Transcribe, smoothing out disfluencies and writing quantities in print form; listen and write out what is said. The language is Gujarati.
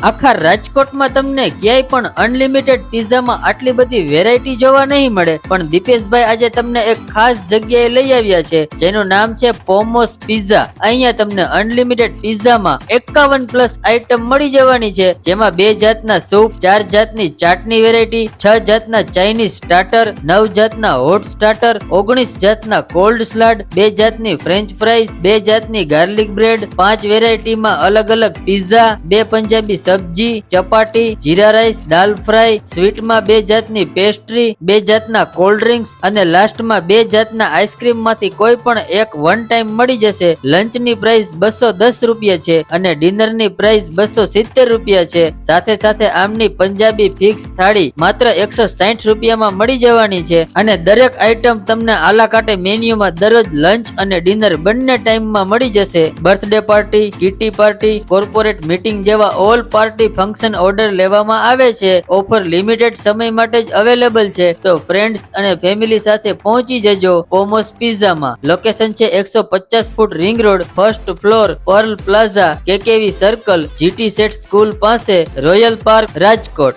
આખા રાજકોટમાં તમને ક્યાંય પણ અનલિમિટેડ પિઝામાં આટલી બધી વેરાયટી જોવા નહીં મળે, પણ દીપેશભાઈ આજે તમને એક ખાસ જગ્યાએ લઈ આવ્યા છે જેનું નામ છે પોમોસ પિઝા. અહીંયા તમને અનલિમિટેડ પિઝામાં 51+ આઈટમ મળી જવાની છે, જેમાં 2 જાતના સૂપ, 4 જાતની ચાટની વેરાયટી, 6 જાતના ચાઇનીઝ સ્ટાર્ટર, 9 જાતના હોટ સ્ટાર્ટર, 19 જાતના કોલ્ડ સલાડ, 2 જાતની ફ્રેન્ચ ફ્રાઈઝ, 2 જાતની ગાર્લિક બ્રેડ, 5 વેરાયટીમાં અલગ અલગ પિઝા, 2 પંજાબી સબ્જી, ચપાટી, જીરા રાઈસ, દાલ ફ્રાય, સ્વીટમાં 2 જાતની પેસ્ટ્રી, 2 જાતના કોલ્ડ ડ્રિંક્સ અને લાસ્ટમાં 2 જાતના આઈસ્ક્રીમ માંથી કોઈ પણ એક વન ટાઈમ મળી જશે. લંચની પ્રાઇસ 210 રૂપિયા છે અને ડિનરની પ્રાઇસ 270 રૂપિયા છે. સાથે સાથે આમની પંજાબી ફિક્સ થાળી માત્ર 160 રૂપિયામાં મળી જવાની છે અને દરેક આઈટમ તમને આલાકાટે મેન્યુમાં દરરોજ લંચ અને ડિનર બંને ટાઈમમાં મળી જશે. Birthday party, kitty party, corporate meeting જેવા ઓલ પાર્ટી ફંક્શન ઓર્ડર લેવામાં આવે છે. ઓફર લિમિટેડ સમય માટે જ અવેલેબલ છે, તો ફ્રેન્ડ્સ અને ફેમિલી સાથે પહોંચી જજો પોમોસ પિઝામાં. લોકેશન છે 150 foot ring road, first floor, Perl plaza, KKV circle, GT set school પાસે, રોયલ પાર્ક, રાજકોટ.